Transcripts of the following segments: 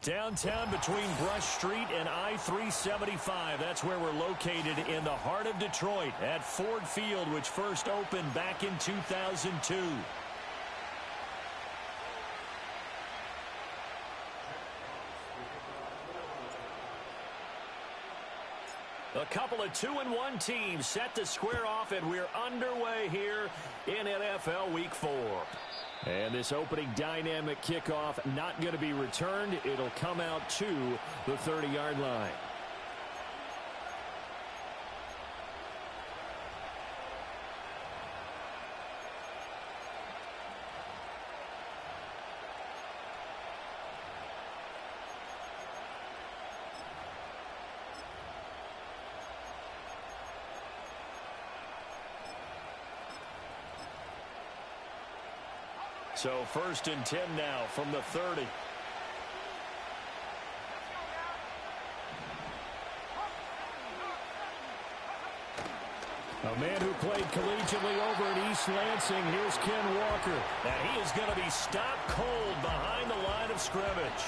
Downtown between Brush Street and I-375. That's where we're located in the heart of Detroit at Ford Field, which first opened back in 2002. A couple of 2-1 teams set to square off, and we're underway here in NFL Week 4. And this opening dynamic kickoff not going to be returned. It'll come out to the 30-yard line. So 1st and 10 now from the 30. A man who played collegiately over at East Lansing. Here's Ken Walker. And he is going to be stopped cold behind the line of scrimmage.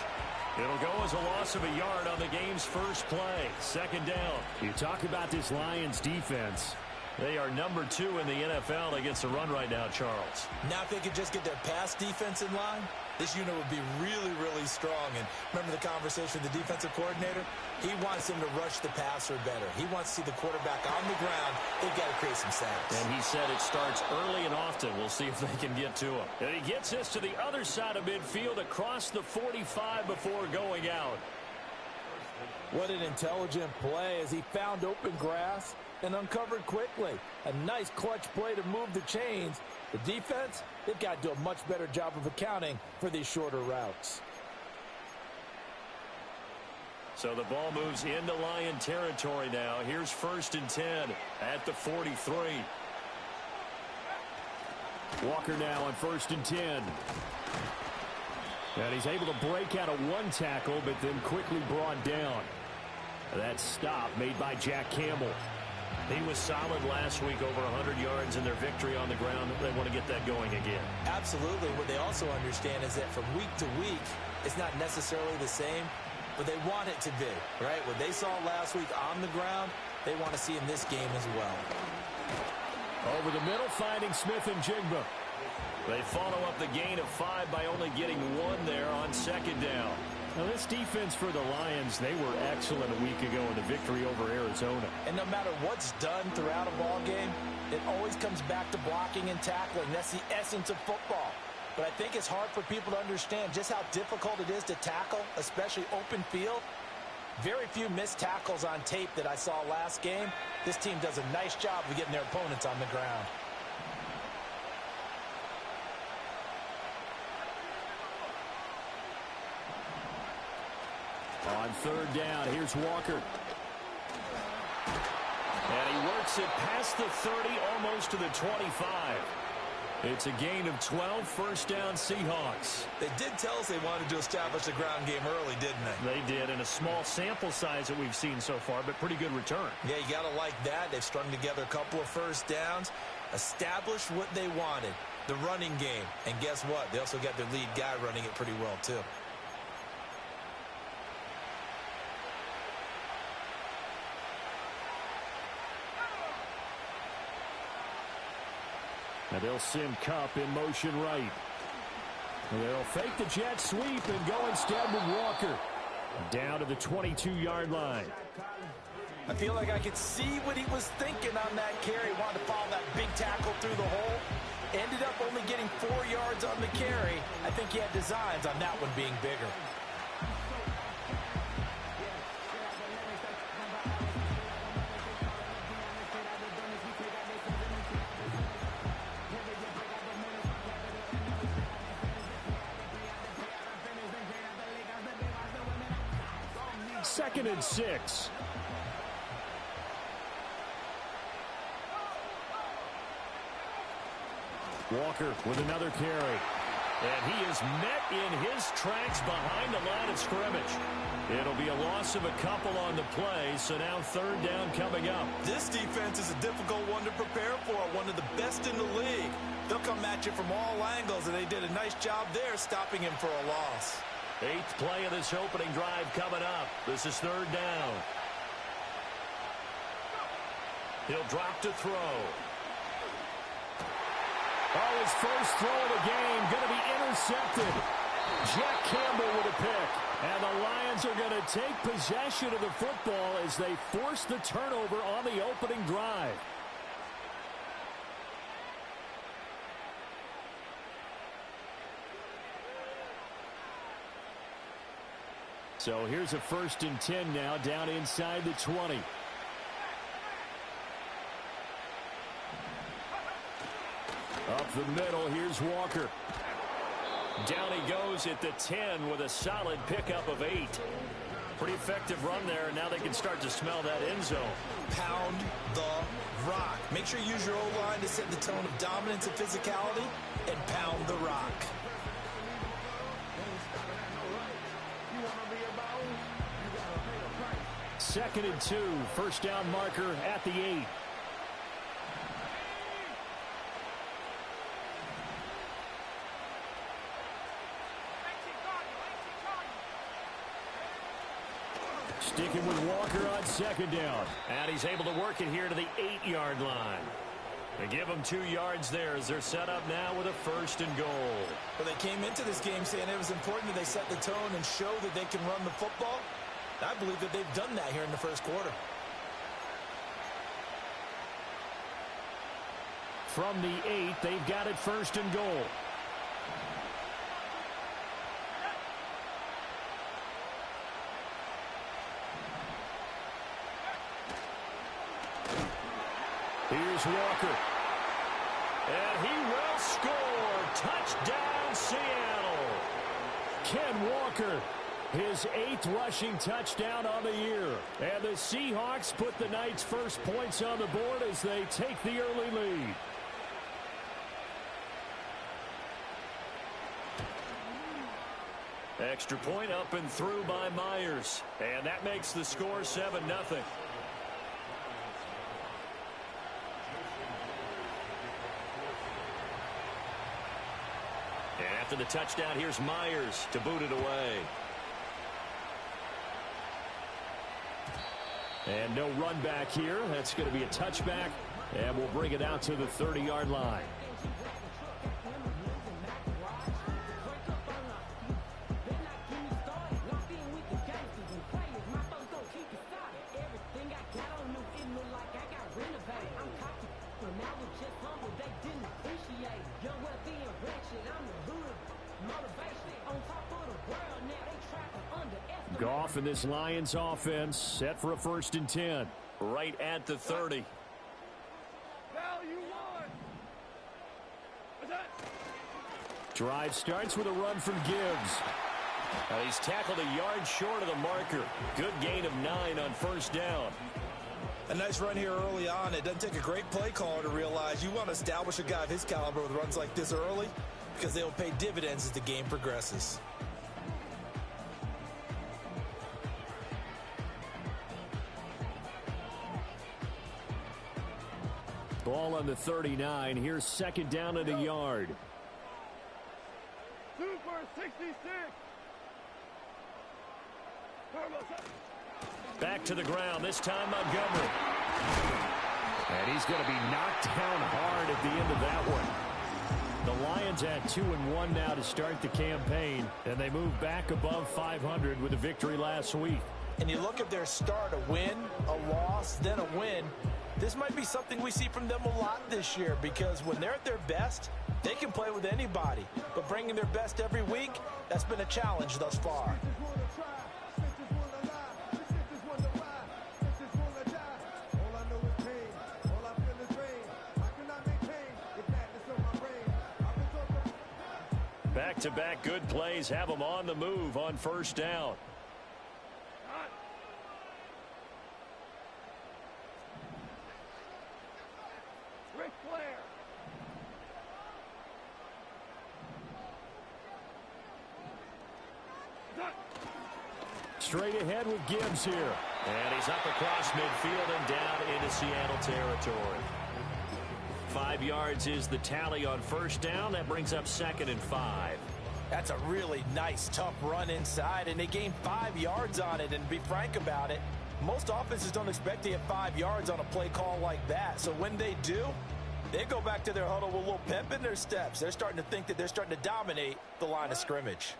It'll go as a loss of a yard on the game's first play. 2nd down. You talk about this Lions defense. They are number 2 in the NFL against the run right now, Charles. Now if they could just get their pass defense in line, this unit would be really, really strong. And remember the conversation with the defensive coordinator? He wants them to rush the passer better. He wants to see the quarterback on the ground. They've got to create some sacks. And he said it starts early and often. We'll see if they can get to him. And he gets this to the other side of midfield across the 45 before going out. What an intelligent play as he found open grass and uncovered quickly. A nice clutch play to move the chains. The defense, they've got to do a much better job of accounting for these shorter routes. So the ball moves into Lion territory now. Here's 1st and 10 at the 43. Walker now on 1st and 10. And he's able to break out of one tackle, but then quickly brought down. That stop made by Jack Campbell. He was solid last week, over 100 yards in their victory on the ground. They want to get that going again. Absolutely. What they also understand is that from week to week, it's not necessarily the same, but they want it to be, right? What they saw last week on the ground, they want to see in this game as well. Over the middle, finding Smith and Jigba. They follow up the gain of 5 by only getting 1 there on 2nd down. Now, this defense for the Lions, they were excellent a week ago in the victory over Arizona. And no matter what's done throughout a ball game, it always comes back to blocking and tackling. That's the essence of football. But I think it's hard for people to understand just how difficult it is to tackle, especially open field. Very few missed tackles on tape that I saw last game. This team does a nice job of getting their opponents on the ground. On 3rd down, here's Walker. And he works it past the 30, almost to the 25. It's a gain of 12, 1st down Seahawks. They did tell us they wanted to establish the ground game early, didn't they? They did, in a small sample size that we've seen so far, but pretty good return. Yeah, you got to like that. They've strung together a couple of 1st downs, established what they wanted, the running game. And guess what? They also got their lead guy running it pretty well, too. And they'll send Kupp in motion right. And they'll fake the jet sweep and go instead with Walker. Down to the 22-yard line. I feel like I could see what he was thinking on that carry. Wanted to follow that big tackle through the hole. Ended up only getting 4 yards on the carry. I think he had designs on that one being bigger. Second and 6. Walker with another carry. And he is met in his tracks behind the line of scrimmage. It'll be a loss of a couple on the play, so now 3rd down coming up. This defense is a difficult one to prepare for, one of the best in the league. They'll come at you from all angles, and they did a nice job there stopping him for a loss. Eighth play of this opening drive coming up. This is third down. He'll drop to throw. Oh, his first throw of the game going to be intercepted. Jack Campbell with a pick. And the Lions are going to take possession of the football as they force the turnover on the opening drive. So here's a 1st and 10 now, down inside the 20. Up the middle, here's Walker. Down he goes at the 10 with a solid pickup of 8. Pretty effective run there, and now they can start to smell that end zone. Pound the rock. Make sure you use your O-line to set the tone of dominance and physicality, and pound the rock. 2nd and 2, first down marker at the 8. Sticking with Walker on 2nd down. And he's able to work it here to the 8-yard line. They give them 2 yards there as they're set up now with a 1st and goal. Well, they came into this game saying it was important that they set the tone and show that they can run the football. I believe that they've done that here in the first quarter. From the 8, they've got it 1st and goal. Here's Walker. And he will score. Touchdown, Seattle. Ken Walker, his 8th rushing touchdown on the year. And the Seahawks put the night's first points on the board as they take the early lead. Extra point up and through by Myers. And that makes the score 7-0. After the touchdown, here's Myers to boot it away. And no run back here. That's going to be a touchback. And we'll bring it out to the 30-yard line. Goff and this Lions offense set for a 1st and 10. Right at the 30. Drive starts with a run from Gibbs. He's tackled a yard short of the marker. Good gain of 9 on 1st down. A nice run here early on. It doesn't take a great play caller to realize you want to establish a guy of his caliber with runs like this early because they will pay dividends as the game progresses. Ball on the 39. Here's 2nd down and a yard. Super 66. Back to the ground, this time Montgomery. And he's going to be knocked down hard at the end of that one. The Lions at 2-1 now to start the campaign, and they move back above 500 with a victory last week. And you look at their start, a win, a loss, then a win. This might be something we see from them a lot this year because when they're at their best, they can play with anybody. But bringing their best every week, that's been a challenge thus far. Back-to-back good plays have them on the move on 1st down. Straight ahead with Gibbs here. And he's up across midfield and down into Seattle territory. 5 yards is the tally on 1st down. That brings up 2nd and 5. That's a really nice, tough run inside, and they gained 5 yards on it. And to be frank about it, most offenses don't expect to get 5 yards on a play call like that. So when they do, they go back to their huddle with a little pep in their steps. They're starting to think that they're starting to dominate the line of scrimmage.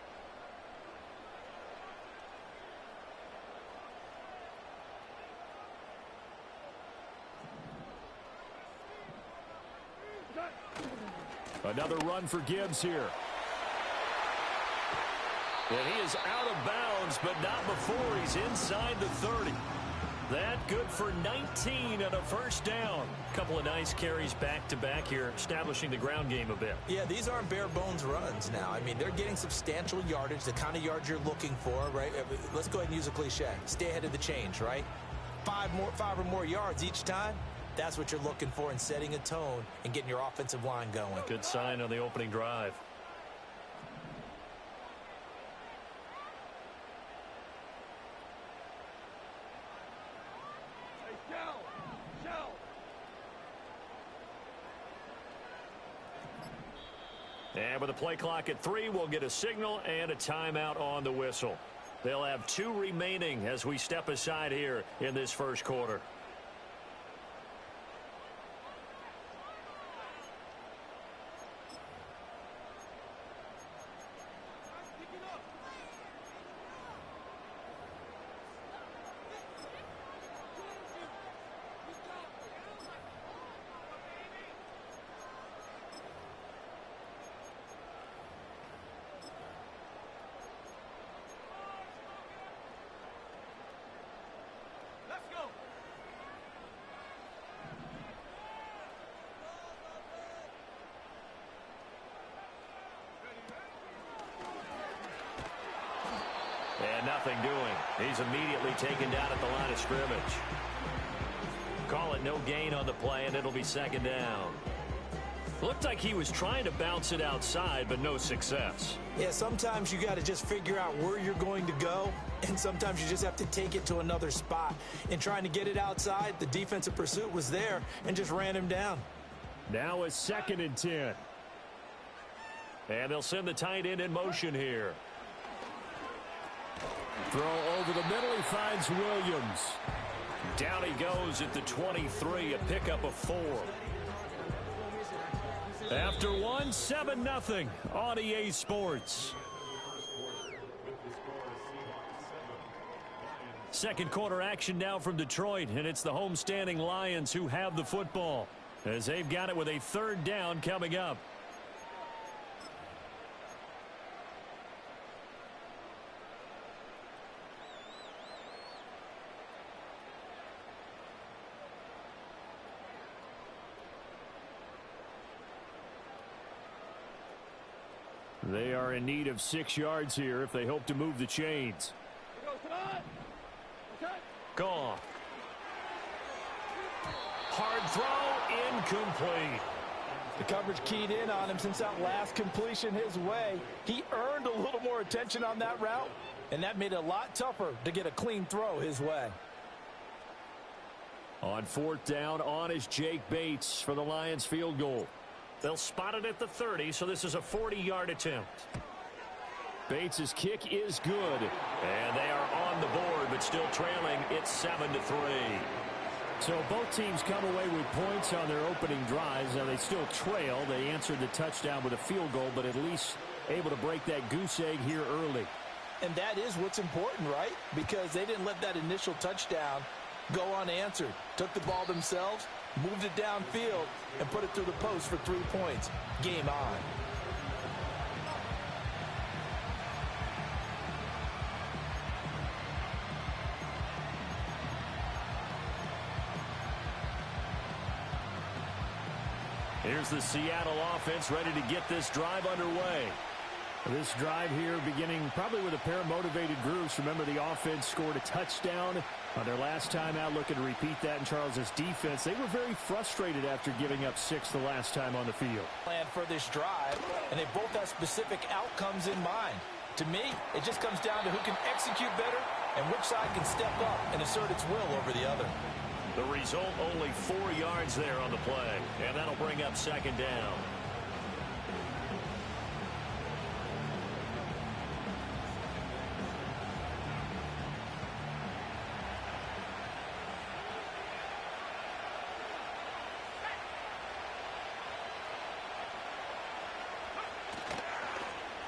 Another run for Gibbs here. And he is out of bounds, but not before he's inside the 30. That good for 19 and a first down. Couple of nice carries back-to-back here, establishing the ground game a bit. Yeah, these aren't bare-bones runs now. I mean, they're getting substantial yardage, the kind of yards you're looking for, right? Let's go ahead and use a cliche. Stay ahead of the change, right? 5 or more yards each time. That's what you're looking for in setting a tone and getting your offensive line going. Good sign on the opening drive. And with the play clock at 3, we'll get a signal and a timeout on the whistle. They'll have 2 remaining as we step aside here in this first quarter. And nothing doing. He's immediately taken down at the line of scrimmage. Call it no gain on the play, and it'll be second down. Looked like he was trying to bounce it outside, but no success. Yeah, sometimes you got to just figure out where you're going to go, and sometimes you just have to take it to another spot. In trying to get it outside, the defensive pursuit was there and just ran him down. Now a 2nd and 10. And they'll send the tight end in motion here. Throw over the middle. He finds Williams. Down he goes at the 23, a pickup of 4. After 1, 7-0 on EA Sports. Second quarter action now from Detroit, and it's the homestanding Lions who have the football as they've got it with a 3rd down coming up. They are in need of 6 yards here if they hope to move the chains. Gone. Hard throw, incomplete. The coverage keyed in on him since that last completion his way. He earned a little more attention on that route, and that made it a lot tougher to get a clean throw his way. On 4th down, on is Jake Bates for the Lions field goal. They'll spot it at the 30, so this is a 40-yard attempt. Bates' kick is good, and they are on the board, but still trailing. It's 7-3. So both teams come away with points on their opening drives. Now they still trail. They answered the touchdown with a field goal, but at least able to break that goose egg here early. And that is what's important, right? Because they didn't let that initial touchdown go unanswered. Took the ball themselves, moved it downfield, and put it through the post for 3 points. Game on. Here's the Seattle offense ready to get this drive underway. This drive here beginning probably with a pair of motivated groups. Remember, the offense scored a touchdown on their last time out, looking to repeat that in Charles' defense. They were very frustrated after giving up 6 the last time on the field. Plan for this drive, and they both have specific outcomes in mind. To me, it just comes down to who can execute better and which side can step up and assert its will over the other. The result, only 4 yards there on the play, and that'll bring up second down.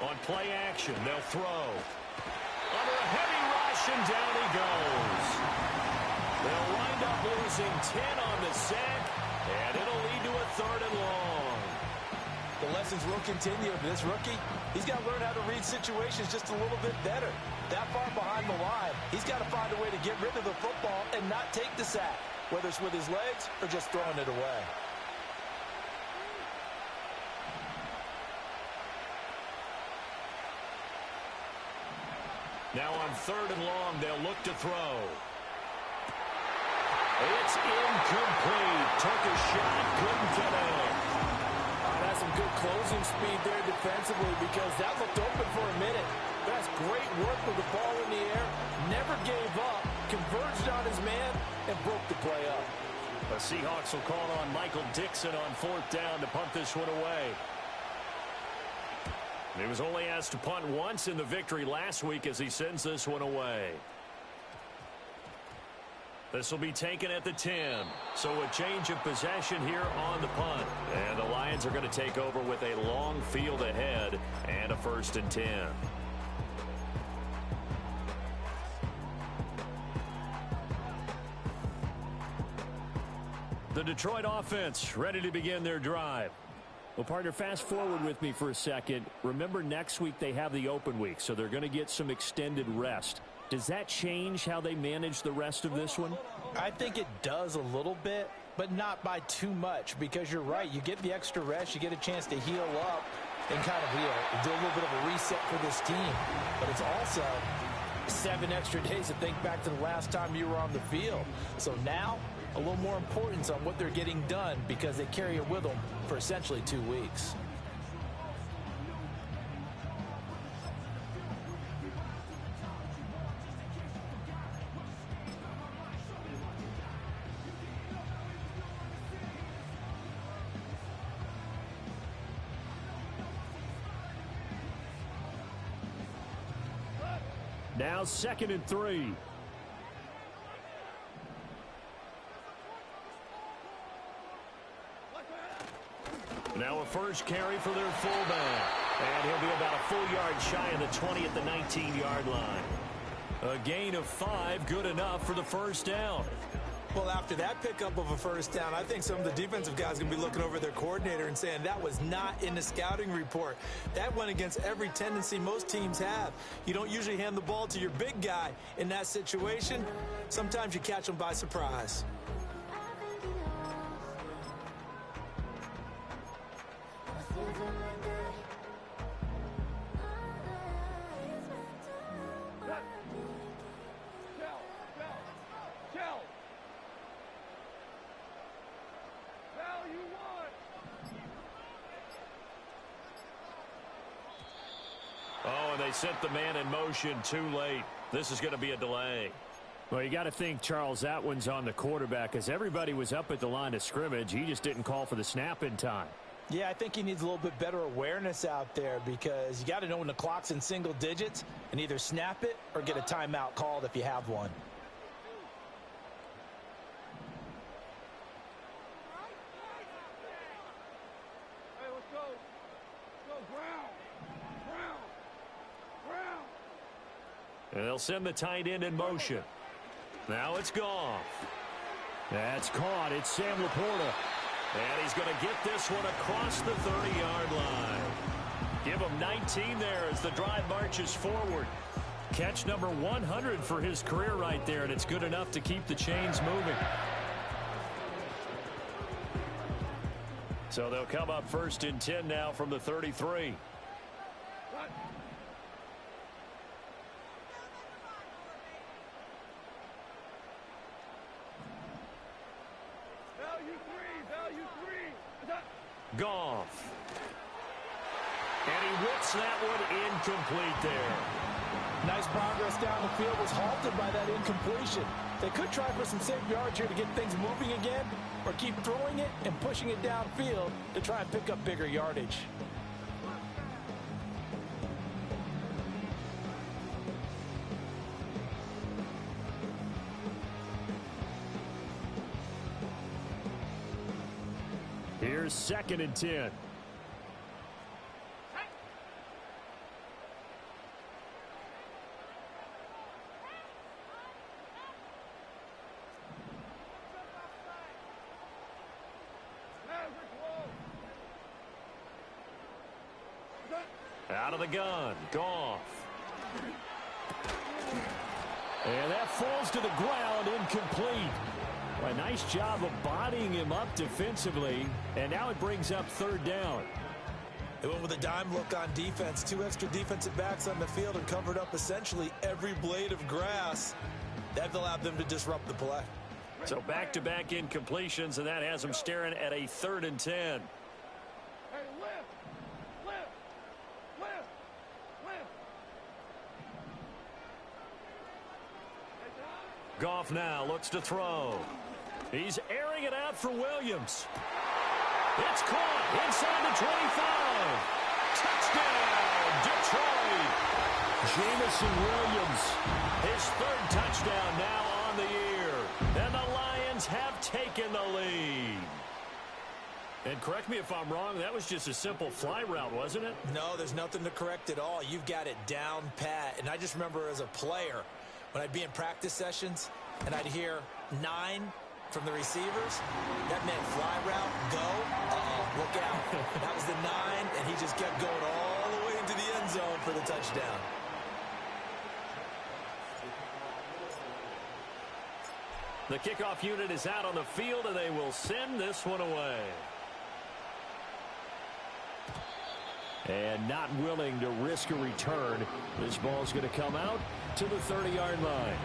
On play action, they'll throw. Under a heavy rush, and down he goes. They'll wind up losing 10 on the sack, and it'll lead to a 3rd and long. The lessons will continue. This rookie, he's got to learn how to read situations just a little bit better. That far behind the line, he's got to find a way to get rid of the football and not take the sack, whether it's with his legs or just throwing it away. Now on 3rd and long, they'll look to throw. It's incomplete. Took a shot, couldn't connect. That's some good closing speed there defensively because that looked open for a minute. That's great work with the ball in the air. Never gave up, converged on his man, and broke the play up. The Seahawks will call on Michael Dixon on 4th down to punt this one away. He was only asked to punt once in the victory last week as he sends this one away. This will be taken at the 10. So a change of possession here on the punt. And the Lions are going to take over with a long field ahead and a 1st and 10. The Detroit offense ready to begin their drive. Well, partner, fast forward with me for a second. Remember, next week they have the open week, so they're going to get some extended rest. Does that change how they manage the rest of this one? I think it does a little bit, but not by too much, because you're right. You get the extra rest. You get a chance to heal up and kind of do a little bit of a reset for this team. But it's also 7 extra days to think back to the last time you were on the field. So now a little more importance on what they're getting done because they carry it with them for essentially 2 weeks. Now 2nd and 3. Now a first carry for their fullback. And he'll be about a full yard shy of the 20 at the 19-yard line. A gain of 5, good enough for the 1st down. Well, after that pickup of a 1st down, I think some of the defensive guys are going to be looking over their coordinator and saying that was not in the scouting report. That went against every tendency most teams have. You don't usually hand the ball to your big guy in that situation. Sometimes you catch them by surprise. They sent the man in motion too late. This is going to be a delay. Well, you got to think, Charles, that one's on the quarterback as everybody was up at the line of scrimmage. He just didn't call for the snap in time. Yeah, I think he needs a little bit better awareness out there because you got to know when the clock's in single digits and either snap it or get a timeout called if you have one. And they'll send the tight end in motion. Now it's Goff. That's caught. It's Sam Laporta. And he's going to get this one across the 30-yard line. Give him 19 there as the drive marches forward. Catch number 100 for his career right there, and it's good enough to keep the chains moving. So they'll come up 1st and 10 now from the 33. Goff. And he whips that one incomplete there. Nice progress down the field was halted by that incompletion. They could try for some safe yards here to get things moving again, or keep throwing it and pushing it downfield to try and pick up bigger yardage. Here's 2nd and 10. Out of the gun, Goff. And that falls to the ground, incomplete. A nice job of bodying him up defensively, and now it brings up third down. They went with a dime look on defense. 2 extra defensive backs on the field and covered up essentially every blade of grass. That allowed them to disrupt the play. So back-to-back incompletions, and that has them staring at a 3rd and 10. Goff now looks to throw. He's airing it out for Williams. It's caught inside the 25. Touchdown, Detroit. Jamison Williams, his 3rd touchdown now on the year. And the Lions have taken the lead. And correct me if I'm wrong, that was just a simple fly route, wasn't it? No, there's nothing to correct at all. You've got it down pat. And I just remember as a player, when I'd be in practice sessions and I'd hear 9 from the receivers, that meant fly route, go, look out. That was the 9, and he just kept going all the way into the end zone for the touchdown. The kickoff unit is out on the field, and they will send this one away. And not willing to risk a return. This ball's going to come out to the 30-yard line.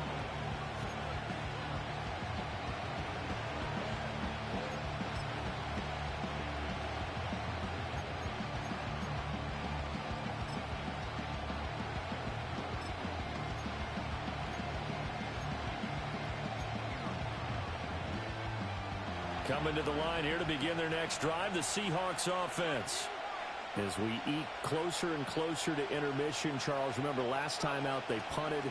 Coming to the line here to begin their next drive, the Seahawks offense. As we eke closer and closer to intermission, Charles, remember last time out they punted.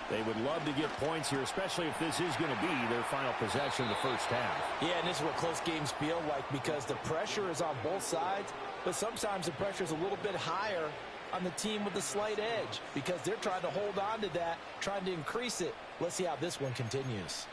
They would love to get points here, especially if this is going to be their final possession of the first half. Yeah, and this is what close games feel like because the pressure is on both sides, but sometimes the pressure is a little bit higher on the team with the slight edge because they're trying to hold on to that, trying to increase it. Let's see how this one continues.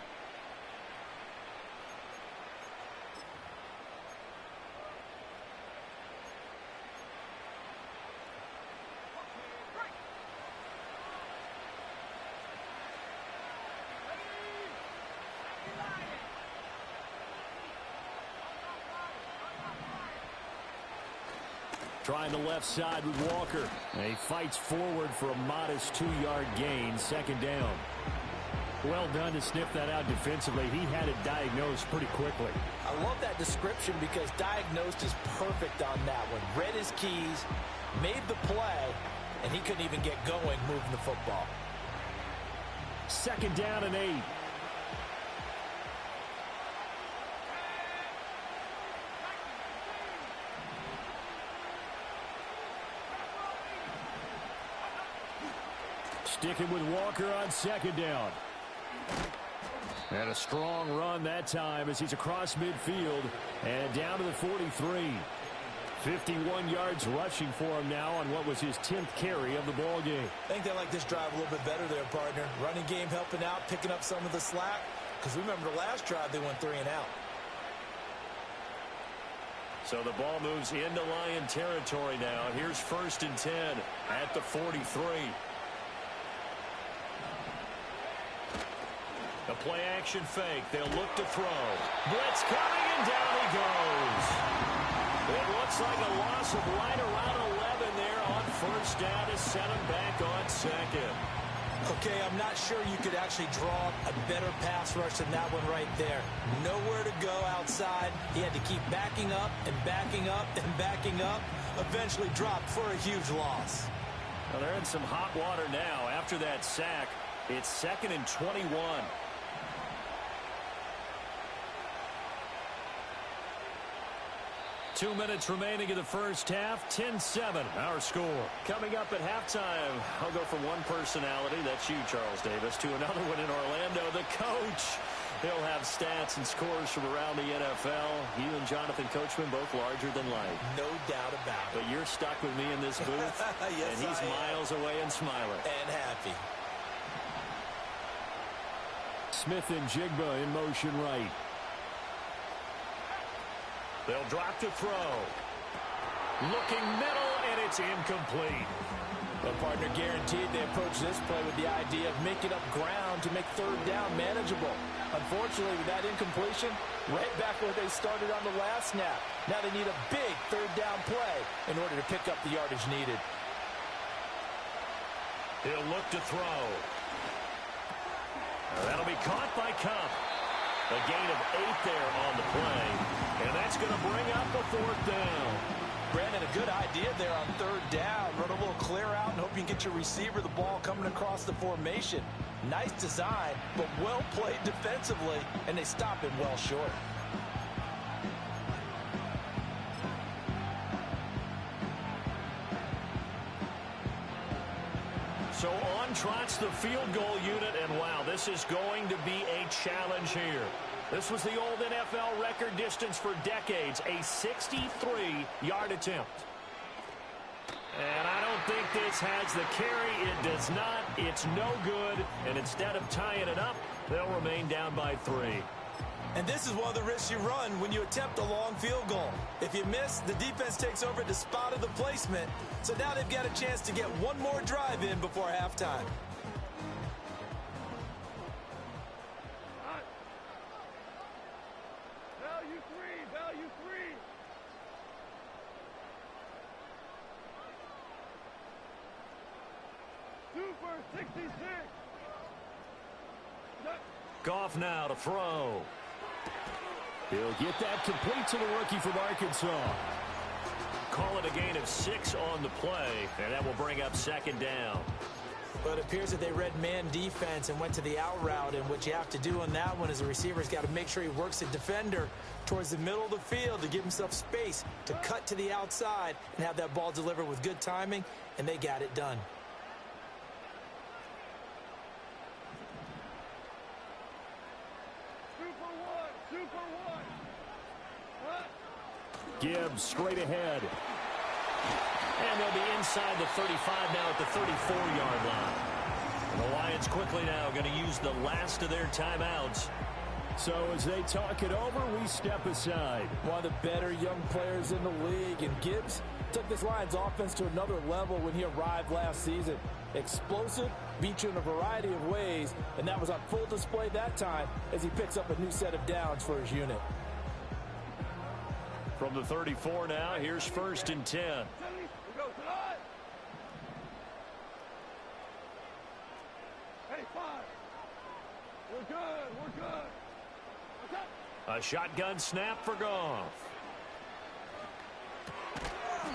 Trying the left side with Walker. And he fights forward for a modest 2-yard gain, 2nd down. Well done to sniff that out defensively. He had it diagnosed pretty quickly. I love that description because diagnosed is perfect on that one. Read his keys, made the play, and he couldn't even get going moving the football. 2nd down and 8. Sticking with Walker on 2nd down. And a strong run that time as he's across midfield and down to the 43. 51 yards rushing for him now on what was his 10th carry of the ball game. I think they like this drive a little bit better there, partner. Running game helping out, picking up some of the slack. Because remember the last drive they went 3 and out. So the ball moves into Lion territory now. Here's 1st and 10 at the 43. The play action fake. They'll look to throw. Blitz coming and down he goes. It looks like a loss of right around 11 there on 1st down to set him back on 2nd. Okay, I'm not sure you could actually draw a better pass rush than that one right there. Nowhere to go outside. He had to keep backing up and backing up and backing up. Eventually dropped for a huge loss. Well, they're in some hot water now after that sack. It's 2nd and 21. 2 minutes remaining in the first half. 10-7, our score. Coming up at halftime, I'll go from one personality, that's you, Charles Davis, to another one in Orlando, the coach. He'll have stats and scores from around the NFL. You and Jonathan Coachman both larger than life. No doubt about it. But you're stuck with me in this booth, yes, and he's miles away and smiling. And happy. Smith and Jigba in motion right. They'll drop to throw. Looking middle, and it's incomplete. The partner guaranteed they approach this play with the idea of making up ground to make third down manageable. Unfortunately, with that incompletion, right back where they started on the last snap. Now they need a big third down play in order to pick up the yardage needed. He'll look to throw. That'll be caught by Cup. A gain of 8 there on the play. And that's going to bring up a fourth down. Brandon, a good idea there on third down. Run a little clear out and hope you can get your receiver the ball coming across the formation. Nice design, but well played defensively, and they stop him well short. So on trots the field goal unit, and wow, this is going to be a challenge here. This was the old NFL record distance for decades, a 63-yard attempt. And I don't think this has the carry. It does not. It's no good. And instead of tying it up, they'll remain down by 3. And this is one of the risks you run when you attempt a long field goal. If you miss, the defense takes over at the spot of the placement. So now they've got a chance to get one more drive in before halftime. Value three. Super 66. Goff now to throw. He'll get that complete to the rookie from Arkansas. Call it a gain of 6 on the play, and that will bring up second down. But it appears that they read man defense and went to the out route, and what you have to do on that one is the receiver's got to make sure he works the defender towards the middle of the field to give himself space to cut to the outside and have that ball delivered with good timing, and they got it done. Super one. Gibbs straight ahead. And they'll be inside the 35 now at the 34-yard line. And the Lions quickly now going to use the last of their timeouts. So as they talk it over, we step aside. One of the better young players in the league. And Gibbs took this Lions offense to another level when he arrived last season. Explosive, beat you in a variety of ways. And that was on full display that time as he picks up a new set of downs for his unit. From the 34 now, here's 1st and 10. Hey, 5. We're good. A shotgun snap for Goff.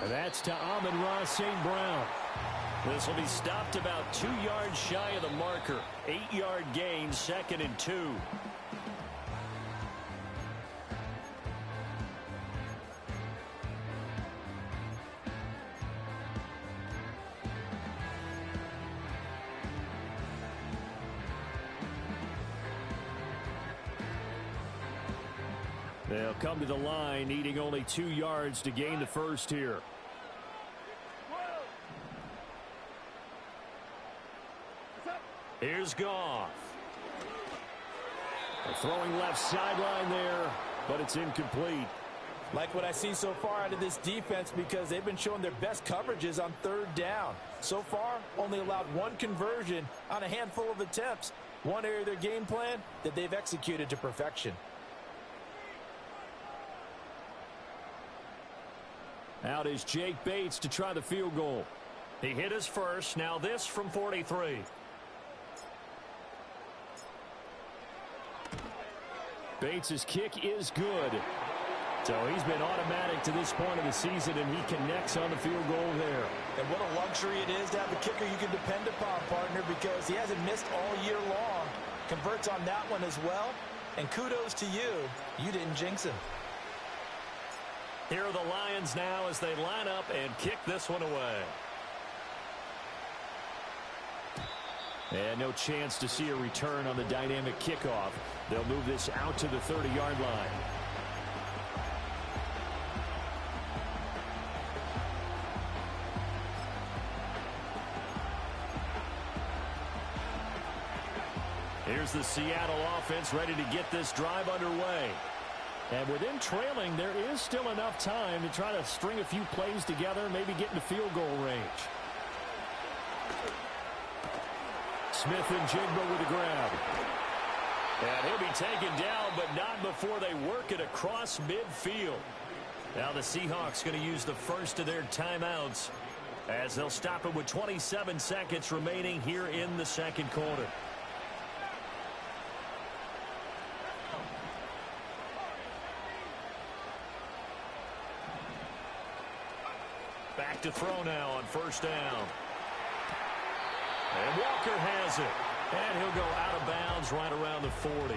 And that's to Amon-Ra St. Brown. This will be stopped about 2 yards shy of the marker. 8-yard gain, 2nd and 2. They'll come to the line, needing only 2 yards to gain the first here. Here's Goff. Throwing left sideline there, but it's incomplete. Like what I see so far out of this defense because they've been showing their best coverages on third down. So far, only allowed 1 conversion on a handful of attempts. One area of their game plan that they've executed to perfection. Out is Jake Bates to try the field goal. He hit his first. Now this from 43. Bates' kick is good. So he's been automatic to this point of the season, and he connects on the field goal there. And what a luxury it is to have a kicker you can depend upon, partner, because he hasn't missed all year long. Converts on that one as well. And kudos to you. You didn't jinx him. Here are the Lions now as they line up and kick this one away. And no chance to see a return on the dynamic kickoff. They'll move this out to the 30-yard line. Here's the Seattle offense ready to get this drive underway. And within trailing, there is still enough time to try to string a few plays together, maybe get into field goal range. Smith and Jigba with a grab. And he'll be taken down, but not before they work it across midfield. Now the Seahawks going to use the first of their timeouts as they'll stop it with 27 seconds remaining here in the second quarter. Back to throw now on first down. And Walker has it. And he'll go out of bounds right around the 40.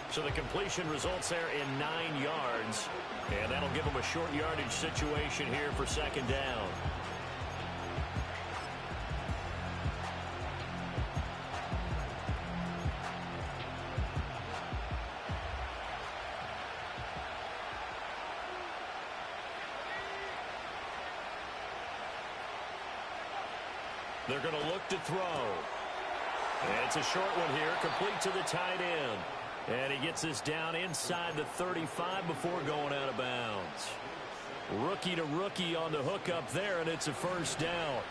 So the completion results there in 9 yards. And that'll give them a short yardage situation here for second down. They're going to look to throw. And it's a short one here, complete to the tight end. And he gets this down inside the 35 before going out of bounds. Rookie to rookie on the hook up there, and it's a first down.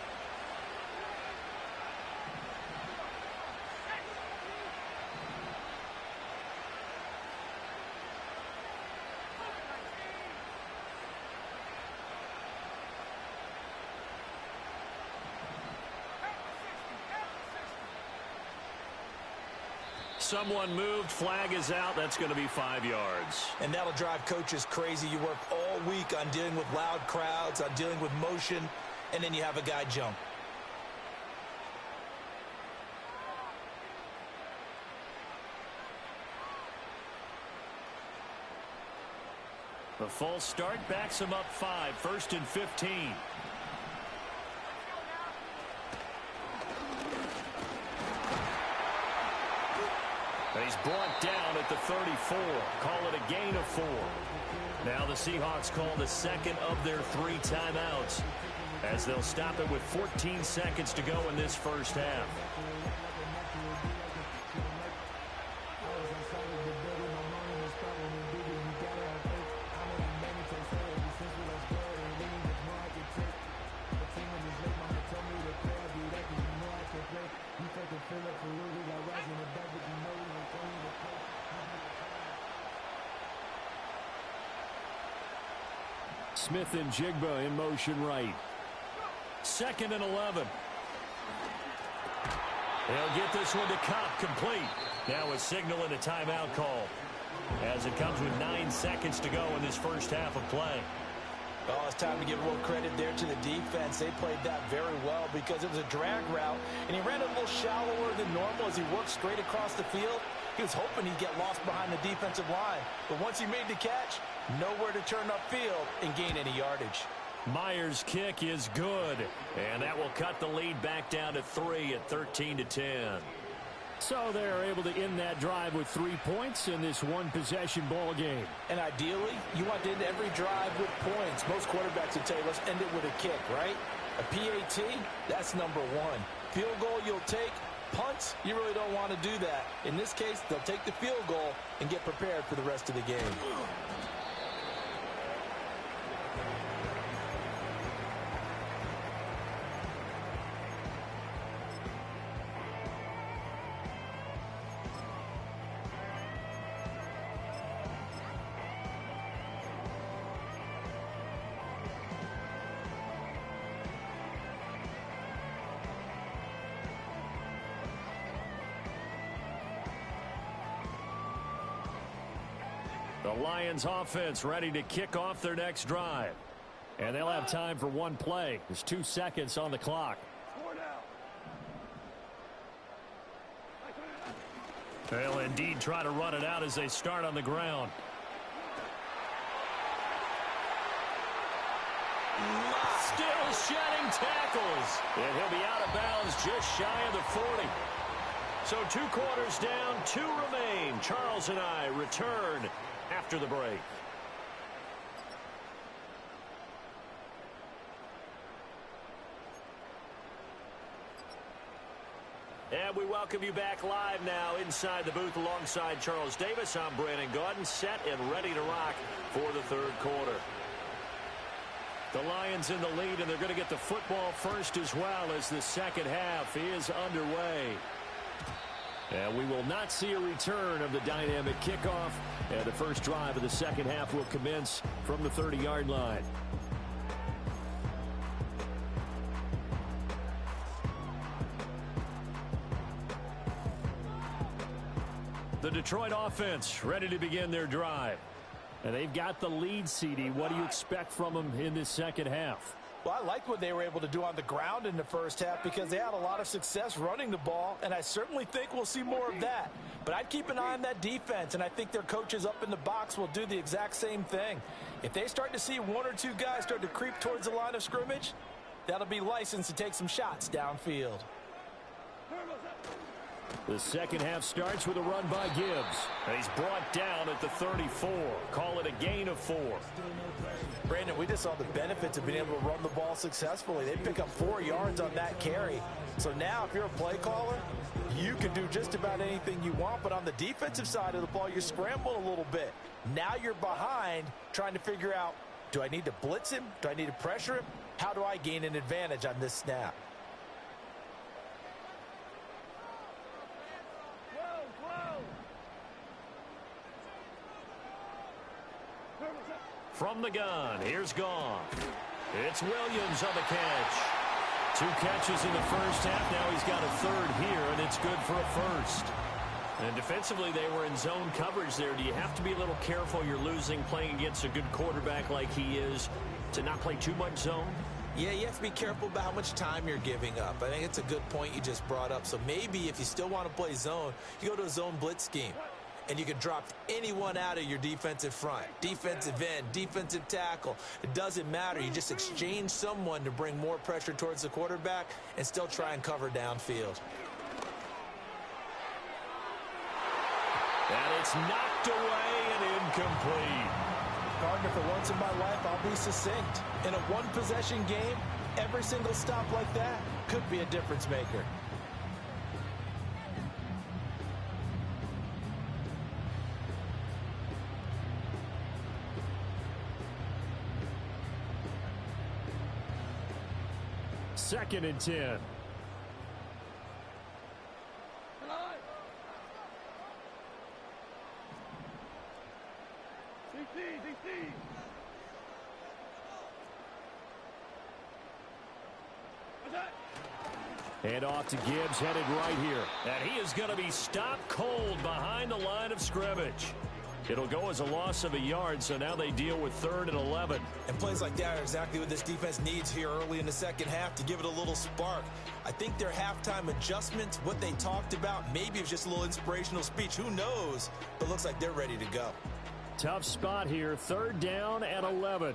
Someone moved, flag is out. That's going to be 5 yards. And that'll drive coaches crazy. You work all week on dealing with loud crowds, on dealing with motion, and then you have a guy jump. The false start backs him up 5, 1st and 15. And he's brought down at the 34. Call it a gain of 4. Now the Seahawks call the second of their 3 timeouts as they'll stop it with 14 seconds to go in this first half. Smith and Jigba in motion right. 2nd and 11. They'll get this one to Cobb, complete. Now a signal and a timeout call as it comes with 9 seconds to go in this first half of play. Oh, it's time to give a little credit there to the defense. They played that very well because it was a drag route, and he ran a little shallower than normal as he worked straight across the field. He was hoping he'd get lost behind the defensive line, but once he made the catch, nowhere to turn upfield and gain any yardage. Myers' kick is good, and that will cut the lead back down to 3 at 13-10. So they're able to end that drive with 3 points in this one-possession ball game. And ideally, you want to end every drive with points. Most quarterbacks would tell you, let's end it with a kick, right? A PAT, that's number 1. Field goal you'll take. Punts, you really don't want to do that. In this case, they'll take the field goal and get prepared for the rest of the game. The Lions offense ready to kick off their next drive. And they'll have time for one play. There's 2 seconds on the clock. They'll indeed try to run it out as they start on the ground. Still shedding tackles. And he'll be out of bounds just shy of the 40. So 2 quarters down, 2 remain. Charles and I return after the break. And we welcome you back live now inside the booth alongside Charles Davis. I'm Brandon Gaudin, set and ready to rock for the third quarter. The Lions in the lead, and they're going to get the football first as well as the second half is underway. And we will not see a return of the dynamic kickoff, and the first drive of the second half will commence from the 30-yard line. The Detroit offense ready to begin their drive. And they've got the lead, CD. What do you expect from them in this second half? Well, I like what they were able to do on the ground in the first half because they had a lot of success running the ball, and I certainly think we'll see more of that. But I'd keep an eye on that defense, and I think their coaches up in the box will do the exact same thing. If they start to see one or two guys start to creep towards the line of scrimmage, that'll be licensed to take some shots downfield. The second half starts with a run by Gibbs. And he's brought down at the 34. Call it a gain of 4. Brandon, we just saw the benefits of being able to run the ball successfully. They pick up 4 yards on that carry. So now if you're a play caller, you can do just about anything you want. But on the defensive side of the ball, you scramble a little bit. Now you're behind trying to figure out, do I need to blitz him? Do I need to pressure him? How do I gain an advantage on this snap? From the gun, here's Goff. It's Williams on the catch. 2 catches in the first half. Now he's got a third here, and it's good for a first. And defensively, they were in zone coverage there. Do you have to be a little careful? You're losing playing against a good quarterback like he is to not play too much zone? Yeah, you have to be careful about how much time you're giving up. I think it's a good point you just brought up. So maybe if you still want to play zone, you go to a zone blitz scheme. And you can drop anyone out of your defensive front. Defensive end, defensive tackle. It doesn't matter. You just exchange someone to bring more pressure towards the quarterback and still try and cover downfield. And it's knocked away and incomplete. Gardner, for once in my life, I'll be succinct. In a one-possession game, every single stop like that could be a difference maker. Second and 10. DC. And off to Gibbs, headed right here. And he is going to be stopped cold behind the line of scrimmage. It'll go as a loss of a yard, so now they deal with 3rd and 11. And plays like that are exactly what this defense needs here early in the second half to give it a little spark. I think their halftime adjustments, what they talked about, maybe it's just a little inspirational speech. Who knows? But looks like they're ready to go. Tough spot here, 3rd down and 11.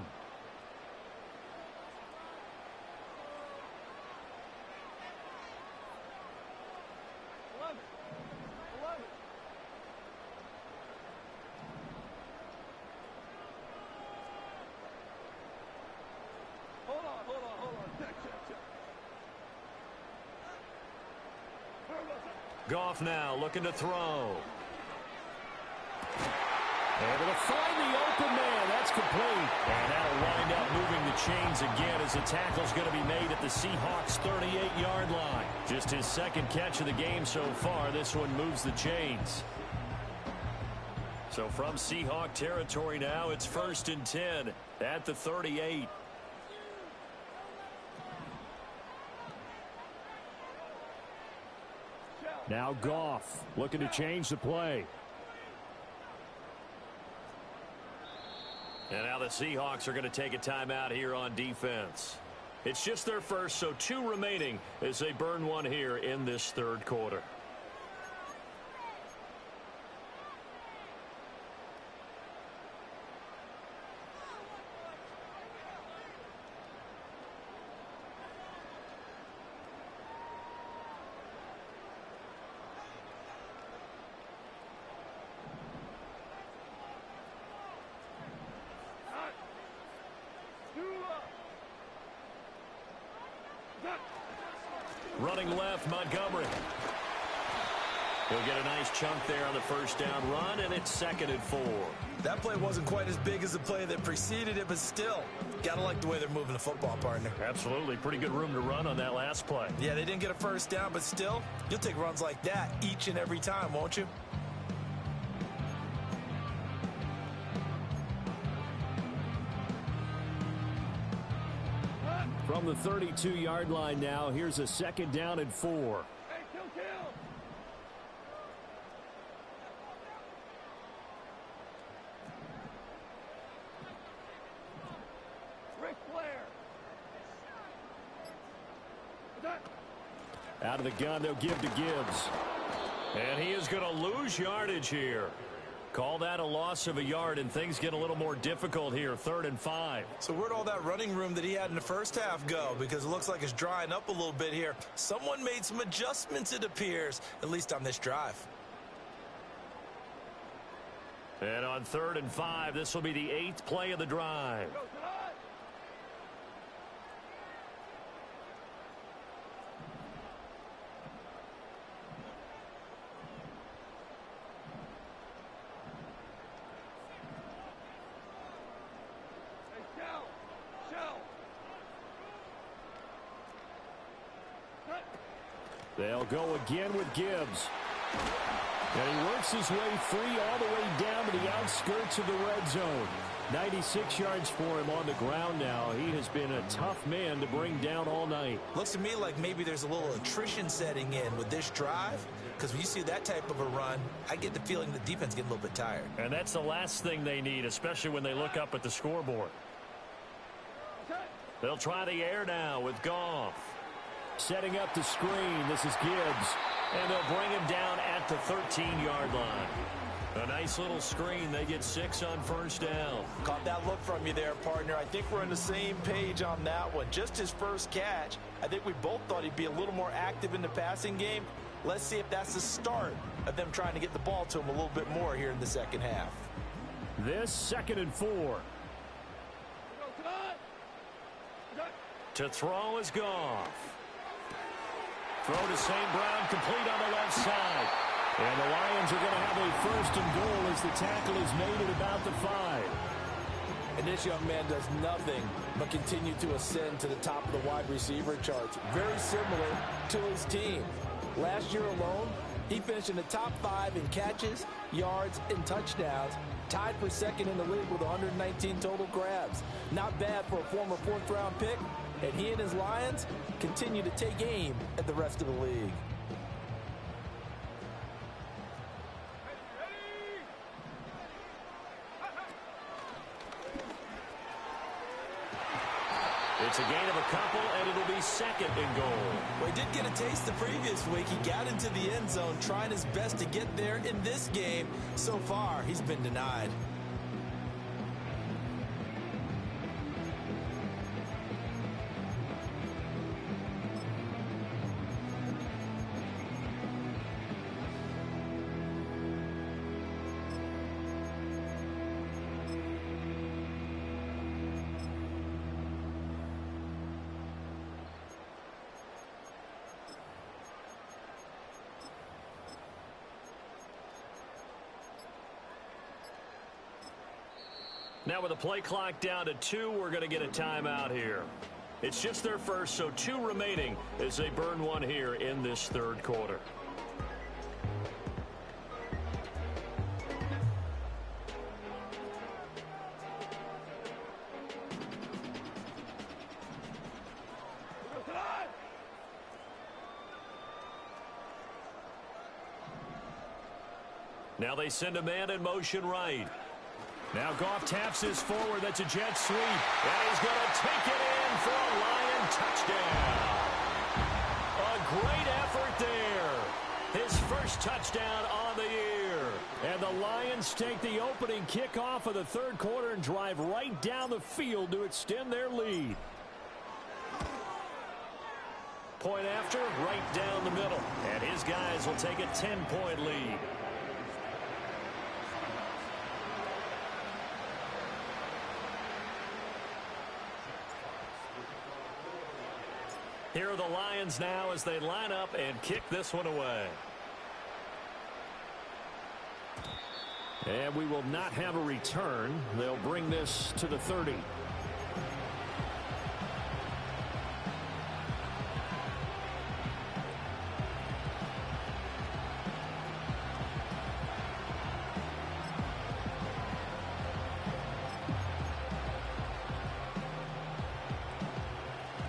Goff now looking to throw. Able to find the open man. That's complete. And that'll wind up moving the chains again as the tackle's going to be made at the Seahawks' 38-yard line. Just his second catch of the game so far. This one moves the chains. So from Seahawk territory now, it's 1st and 10 at the 38. Now Goff looking to change the play. And now the Seahawks are going to take a timeout here on defense. It's just their first, so 2 remaining as they burn one here in this 3rd quarter. Running left, Montgomery. He'll get a nice chunk there on the first down run, and it's 2nd and 4. That play wasn't quite as big as the play that preceded it, but still, gotta like the way they're moving the football, partner. Absolutely. Pretty good room to run on that last play. Yeah, they didn't get a first down, but still, you'll take runs like that each and every time, won't you? From the 32-yard line now, here's a 2nd down and 4. Hey, kill. Ric Flair. Out of the gun, they'll give to Gibbs. And he is going to lose yardage here. Call that a loss of a yard, and things get a little more difficult here, 3rd and 5. So where'd all that running room that he had in the first half go? Because it looks like it's drying up a little bit here. Someone made some adjustments, it appears, at least on this drive. And on 3rd and 5, this will be the 8th play of the drive. They'll go again with Gibbs. And he works his way free all the way down to the outskirts of the red zone. 96 yards for him on the ground now. He has been a tough man to bring down all night. Looks to me like maybe there's a little attrition setting in with this drive, because when you see that type of a run, I get the feeling the defense getting a little bit tired. And that's the last thing they need, especially when they look up at the scoreboard. They'll try the air now with Goff. Setting up the screen. This is Gibbs. And they'll bring him down at the 13-yard line. A nice little screen. They get 6 on first down. Caught that look from you there, partner. I think we're on the same page on that one. Just his first catch. I think we both thought he'd be a little more active in the passing game. Let's see if that's the start of them trying to get the ball to him a little bit more here in the second half. This 2nd and 4. To throw is Goff. Throw to St. Brown, complete on the left side. And the Lions are going to have a 1st and goal as the tackle is made at about the 5. And this young man does nothing but continue to ascend to the top of the wide receiver charts. Very similar to his team. Last year alone, he finished in the top 5 in catches, yards, and touchdowns. Tied for 2nd in the league with 119 total grabs. Not bad for a former 4th-round pick. And he and his Lions continue to take aim at the rest of the league. It's a gain of a couple, and it'll be 2nd and goal. Well, he did get a taste the previous week. He got into the end zone, trying his best to get there in this game. So far, he's been denied. Now with the play clock down to 2, we're going to get a timeout here. It's just their first, so 2 remaining as they burn one here in this 3rd quarter. Now they send a man in motion right. Now Goff taps this forward. That's a jet sweep. And he's going to take it in for a Lion touchdown. A great effort there. His first touchdown on the year. And the Lions take the opening kickoff of the 3rd quarter and drive right down the field to extend their lead. Point after, right down the middle. And his guys will take a 10-point lead. Here are the Lions now as they line up and kick this one away. And we will not have a return. They'll bring this to the 30.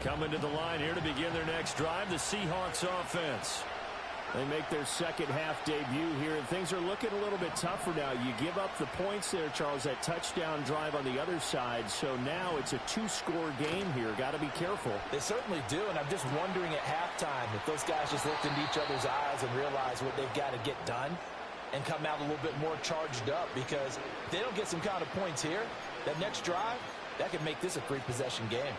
Coming to the line here to begin their next drive, the Seahawks offense. They make their second half debut here, and things are looking a little bit tougher now. You give up the points there, Charles, that touchdown drive on the other side. So now it's a two-score game here. Got to be careful. They certainly do, and I'm just wondering at halftime if those guys just looked into each other's eyes and realized what they've got to get done and come out a little bit more charged up, because if they don't get some kind of points here, that next drive, that could make this a three-possession game.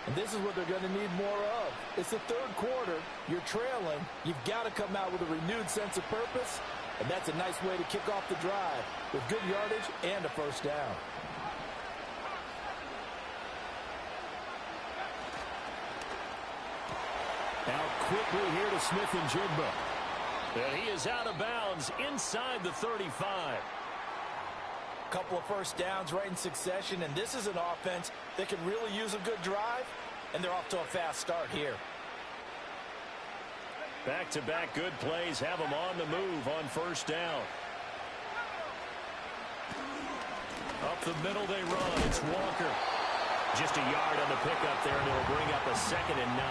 And this is what they're going to need more of. It's the third quarter. You're trailing. You've got to come out with a renewed sense of purpose. And that's a nice way to kick off the drive with good yardage and a first down. Out quickly here to Smith and Jigba. And he is out of bounds inside the 35. Couple of first downs right in succession, and this is an offense that can really use a good drive, and they're off to a fast start here. Back-to-back good plays have them on the move on first down. Up the middle they run. It's Walker. Just a yard on the pickup there, and it'll bring up a 2nd and 9.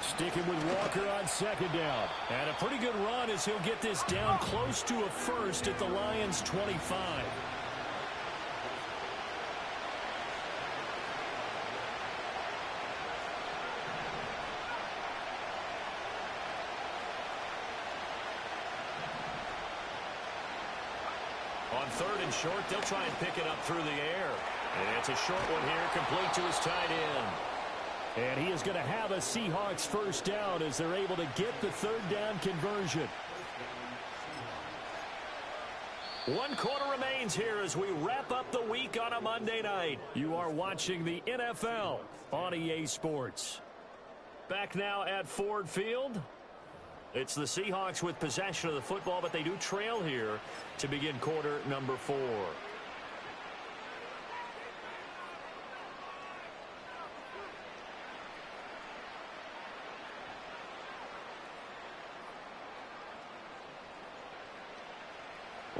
Sticking with Walker on second down. And a pretty good run as he'll get this down close to a first at the Lions' 25. On 3rd and short, they'll try and pick it up through the air. And it's a short one here, complete to his tight end. And he is going to have a Seahawks first down as they're able to get the 3rd down conversion. 1 quarter remains here as we wrap up the week on a Monday night. You are watching the NFL on EA Sports. Back now at Ford Field. It's the Seahawks with possession of the football, but they do trail here to begin quarter number 4.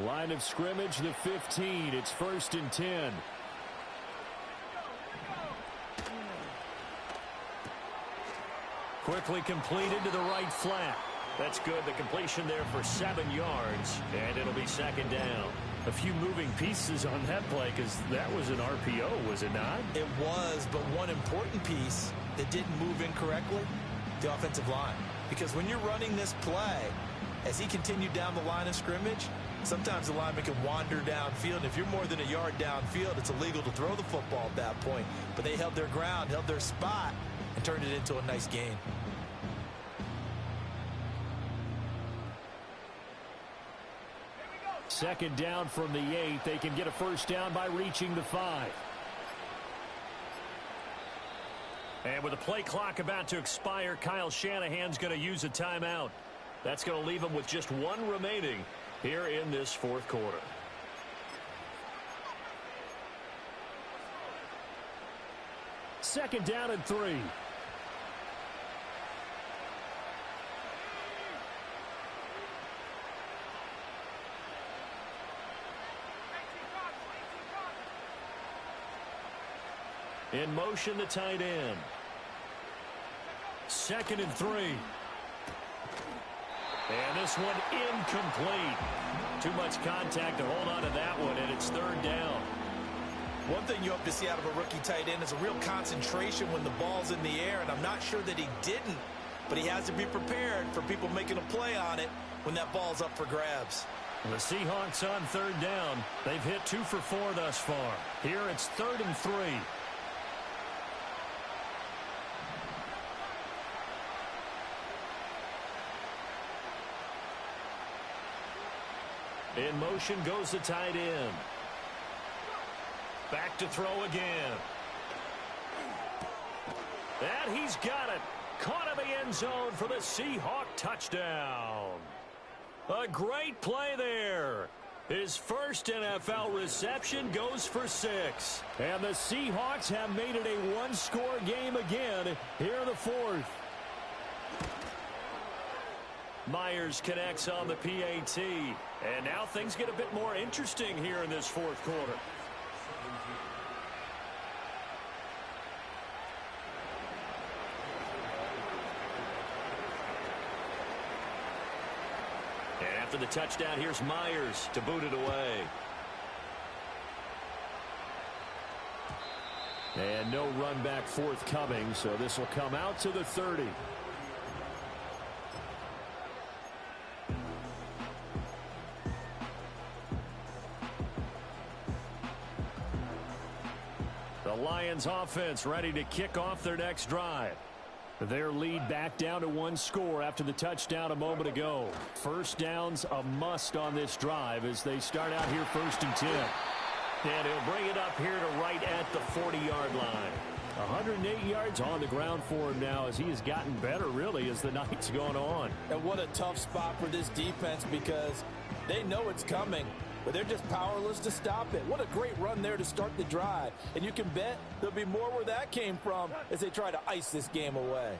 Line of scrimmage, the 15. It's 1st and 10. Quickly completed to the right flat. That's good. The completion there for 7 yards, and it'll be 2nd down. A few moving pieces on that play because that was an RPO, was it not? It was, but one important piece that didn't move incorrectly, the offensive line. Because when you're running this play, as he continued down the line of scrimmage, sometimes the lineman can wander downfield. And if you're more than a yard downfield, it's illegal to throw the football at that point. But they held their ground, held their spot, and turned it into a nice gain. Second down from the 8. They can get a first down by reaching the 5. And with the play clock about to expire, Kyle Shanahan's going to use a timeout. That's going to leave them with just 1 remaining here in this 4th quarter. Second down and 3. In motion, the tight end. 2nd and 3. And this one incomplete. Too much contact to hold on to that one, and it's 3rd down. One thing you hope to see out of a rookie tight end is a real concentration when the ball's in the air, and I'm not sure that he didn't, but he has to be prepared for people making a play on it when that ball's up for grabs. The Seahawks on 3rd down. They've hit 2 for 4 thus far. Here it's 3rd and 3. In motion goes the tight end. Back to throw again. And he's got it. caught in the end zone for the Seahawk touchdown. A great play there. His first NFL reception goes for 6. And the Seahawks have made it a one-score game again here in the fourth. Myers connects on the PAT. And now things get a bit more interesting here in this fourth quarter. And after the touchdown, here's Myers to boot it away. And no run back forthcoming, so this will come out to the 30. The Lions offense ready to kick off their next drive. Their lead back down to 1 score after the touchdown a moment ago. First down's a must on this drive as they start out here 1st and 10. And he'll bring it up here to right at the 40-yard line. 108 yards on the ground for him now as he has gotten better, really, as the night's gone on. And what a tough spot for this defense because they know it's coming, but they're just powerless to stop it. What a great run there to start the drive. And you can bet there'll be more where that came from as they try to ice this game away.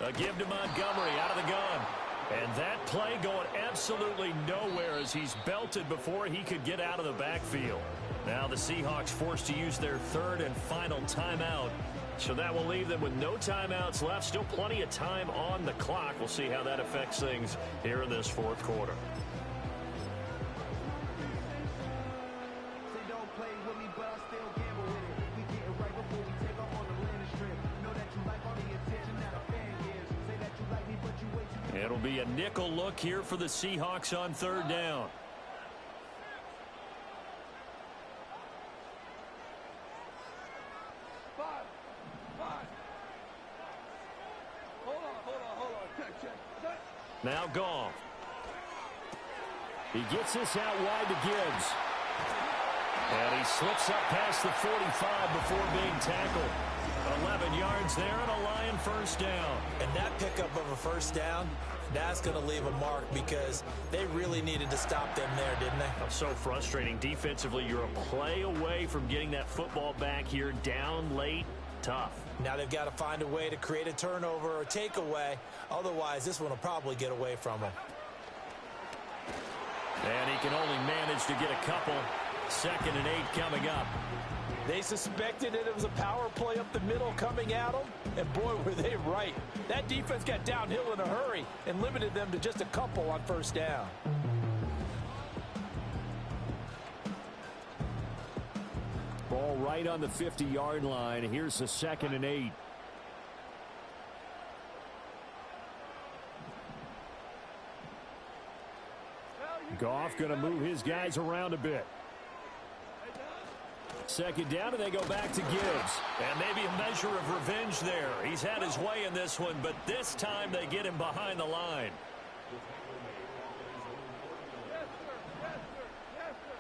A give to Montgomery out of the gun. And that play going absolutely nowhere as he's belted before he could get out of the backfield. Now the Seahawks forced to use their 3rd and final timeout. So that will leave them with no timeouts left. Still plenty of time on the clock. We'll see how that affects things here in this fourth quarter. It'll be a nickel look here for the Seahawks on 3rd down. Now Goff. He gets this out wide to Gibbs. And he slips up past the 45 before being tackled. 11 yards there and a Lion first down. And that pickup of a first down, that's going to leave a mark because they really needed to stop them there, didn't they? So frustrating. Defensively, you're a play away from getting that football back here down late. Tough. Now they've got to find a way to create a turnover or takeaway. Otherwise, this one will probably get away from them. And he can only manage to get a couple. 2nd and 8 coming up. They suspected it was a power play up the middle coming at them, and boy, were they right. That defense got downhill in a hurry and limited them to just a couple on 1st down. Ball right on the 50-yard line. Here's the 2nd and 8. Goff going to move his guys around a bit. 2nd down, and they go back to Gibbs. And maybe a measure of revenge there. He's had his way in this one, but this time they get him behind the line. Yes, sir. Yes, sir. Yes, sir.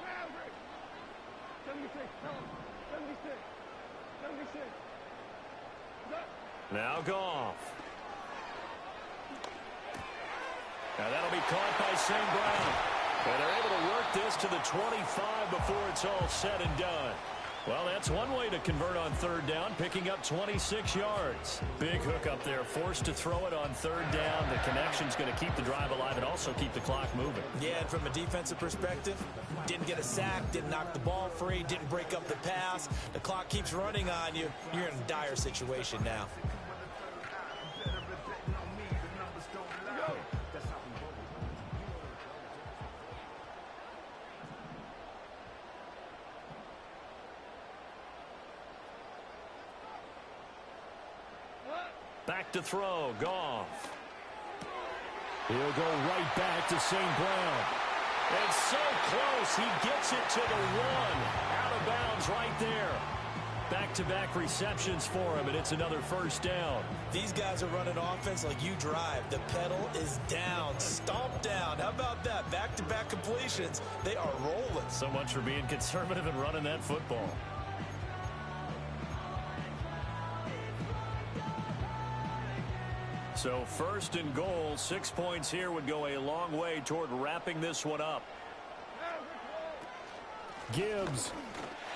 Maverick. 76. Tell him. 76. 76. Now Goff. Now that'll be caught by St. Brown. And they're able to work this to the 25 before it's all said and done. Well, that's one way to convert on 3rd down, picking up 26 yards. Big hook up there, forced to throw it on 3rd down. The connection's going to keep the drive alive and also keep the clock moving. Yeah, and from a defensive perspective, didn't get a sack, didn't knock the ball free, didn't break up the pass. The clock keeps running on you. You're in a dire situation now. Back to throw, Goff. He'll go right back to St. Brown. It's so close, he gets it to the 1. Out of bounds right there. Back-to-back receptions for him, and it's another first down. These guys are running offense like you drive. The pedal is down, stomp down. How about that? Back-to-back back-to-back completions. They are rolling. So much for being conservative and running that football. So first and goal, 6 points here would go a long way toward wrapping this one up. Gibbs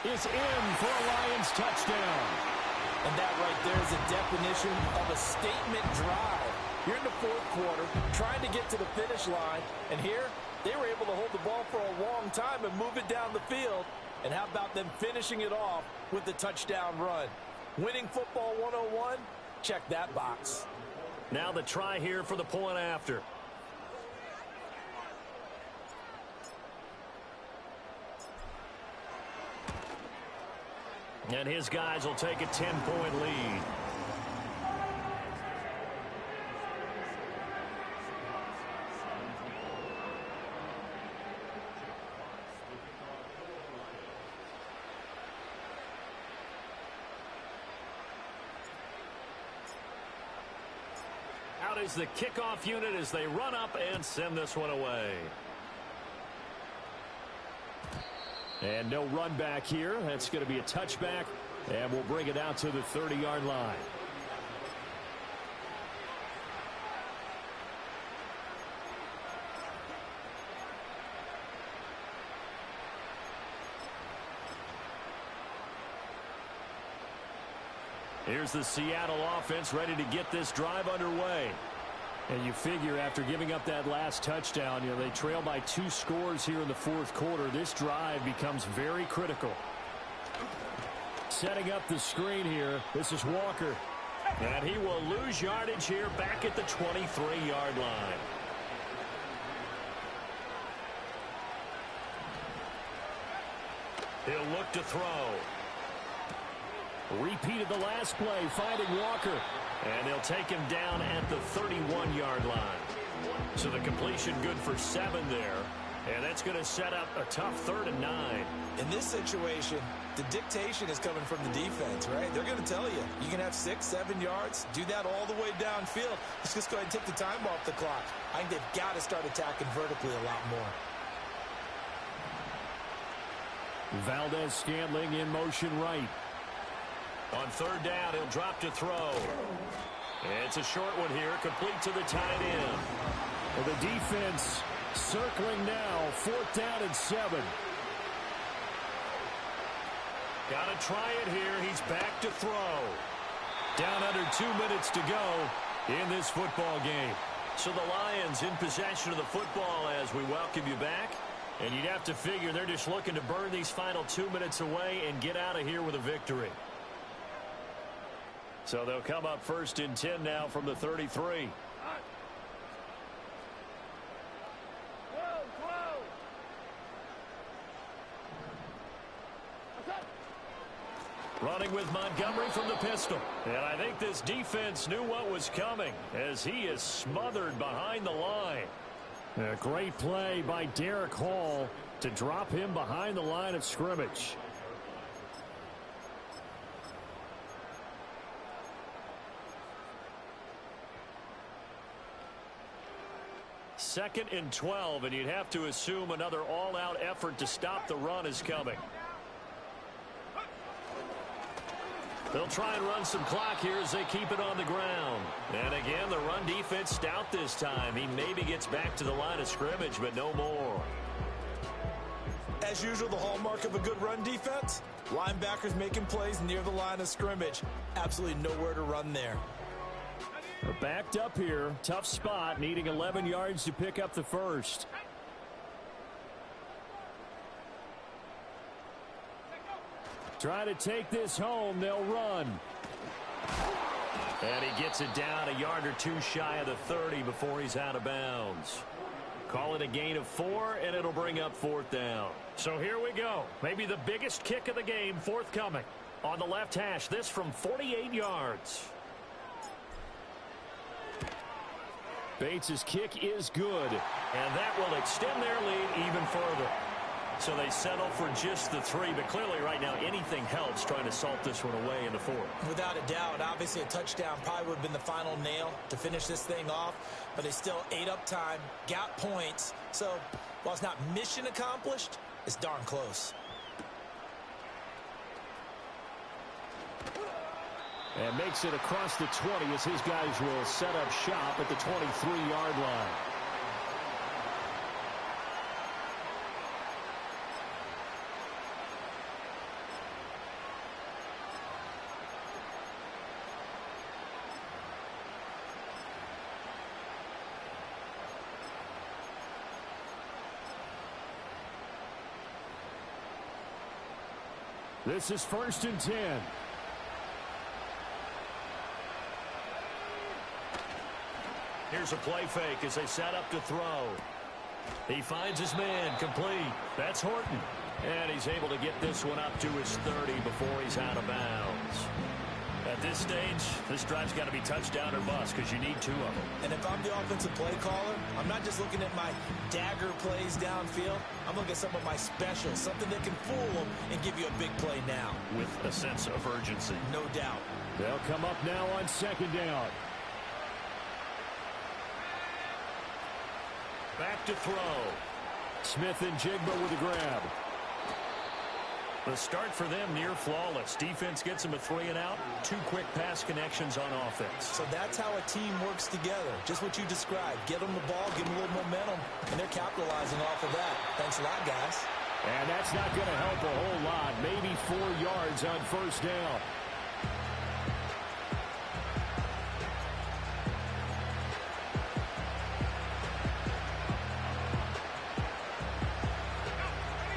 is in for a Lions touchdown. And that right there is a definition of a statement drive. You're in the fourth quarter, trying to get to the finish line, and here they were able to hold the ball for a long time and move it down the field. And how about them finishing it off with the touchdown run? Winning football 101? Check that box. Now the try here for the point after. And his guys will take a 10-point lead. Out is the kickoff unit as they run up and send this one away. And no run back here. That's going to be a touchback, and we'll bring it out to the 30-yard line. Here's the Seattle offense ready to get this drive underway. And you figure after giving up that last touchdown, they trail by 2 scores here in the fourth quarter. This drive becomes very critical. Setting up the screen here, this is Walker. And he will lose yardage here back at the 23-yard line. He'll look to throw. Repeated the last play, finding Walker. And they'll take him down at the 31-yard line. So the completion good for 7 there. And that's going to set up a tough 3rd and 9. In this situation, the dictation is coming from the defense, right? They're going to tell you, you can have 6, 7 yards, do that all the way downfield. Let's just go ahead and take the time off the clock. I think they've got to start attacking vertically a lot more. Valdez-Scantling in motion right. On 3rd down, he'll drop to throw. It's a short one here, complete to the tight end. Well, the defense circling now, 4th down and 7. Got to try it here. He's back to throw. Down under 2 minutes to go in this football game. So the Lions in possession of the football as we welcome you back. And you'd have to figure they're just looking to burn these final 2 minutes away and get out of here with a victory. So they'll come up 1st and 10 now from the 33. Running with Montgomery from the pistol. And I think this defense knew what was coming as he is smothered behind the line. A great play by Derek Hall to drop him behind the line of scrimmage. 2nd and 12, and you'd have to assume another all-out effort to stop the run is coming. They'll try and run some clock here as they keep it on the ground. And again, the run defense stout this time. He maybe gets back to the line of scrimmage, but no more. As usual, the hallmark of a good run defense, linebackers making plays near the line of scrimmage. Absolutely nowhere to run there. They're backed up here. Tough spot, needing 11 yards to pick up the first. Try to take this home. They'll run. And he gets it down a yard or 2 shy of the 30 before he's out of bounds. Call it a gain of 4, and it'll bring up 4th down. So here we go. Maybe the biggest kick of the game forthcoming. On the left hash, this from 48 yards. Bates' kick is good. And that will extend their lead even further. So they settle for just the 3, but clearly right now anything helps trying to salt this one away in the 4th. Without a doubt, obviously a touchdown probably would have been the final nail to finish this thing off, but they still ate up time, got points. So While it's not mission accomplished, it's darn close. And makes it across the 20 as his guys will set up shop at the 23-yard line. This is 1st and 10. Here's a play fake as they set up to throw. He finds his man, complete. That's Horton. And he's able to get this one up to his 30 before he's out of bounds. At this stage, this drive's got to be touchdown or bust because you need 2 of them. And if I'm the offensive play caller, I'm not just looking at my dagger plays downfield. I'm looking at some of my specials, something that can fool them and give you a big play now. With a sense of urgency. No doubt. They'll come up now on 2nd down. Back to throw. Smith and Jigba with a grab. The start for them near flawless. Defense gets them a 3 and out. 2 quick pass connections on offense. So that's how a team works together. Just what you described. Get them the ball, give them a little momentum, and they're capitalizing off of that. Thanks a lot, guys. And that's not going to help a whole lot. Maybe 4 yards on 1st down.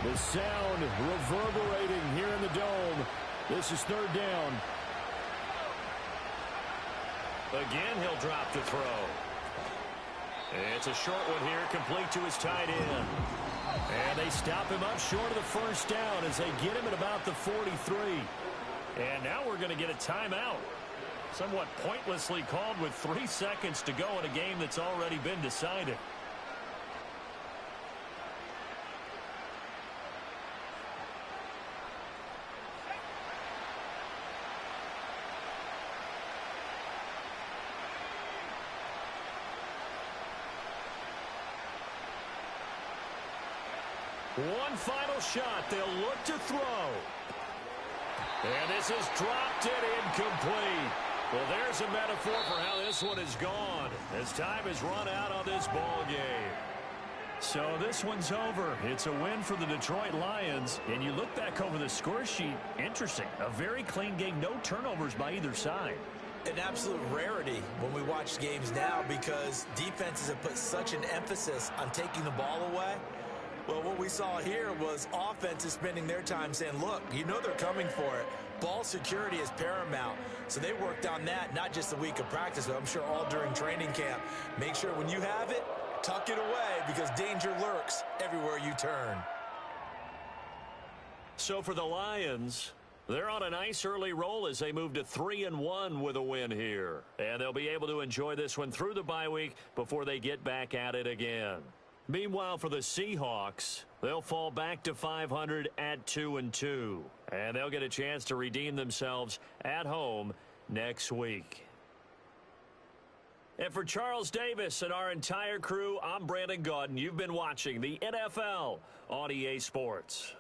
The sound reverberating here in the dome. This is 3rd down. Again, he'll drop to throw. It's a short one here, complete to his tight end. And they stop him up short of the 1st down as they get him at about the 43. And now we're going to get a timeout. Somewhat pointlessly called with 3 seconds to go in a game that's already been decided. One final shot. They'll look to throw. And this is dropped and incomplete. Well, there's a metaphor for how this one is gone as time has run out on this ball game. So this one's over. It's a win for the Detroit Lions. And you look back over the score sheet. Interesting. A very clean game. No turnovers by either side. An absolute rarity when we watch games now because defenses have put such an emphasis on taking the ball away. Well, what we saw here was offenses spending their time saying, look, you know they're coming for it. Ball security is paramount. So they worked on that, not just a week of practice, but I'm sure all during training camp. Make sure when you have it, tuck it away because danger lurks everywhere you turn. So for the Lions, they're on a nice early roll as they move to 3-1 with a win here. And they'll be able to enjoy this one through the bye week before they get back at it again. Meanwhile, for the Seahawks, they'll fall back to 500 at 2-2. And they'll get a chance to redeem themselves at home next week. And for Charles Davis and our entire crew, I'm Brandon Gaudin. You've been watching the NFL on EA Sports.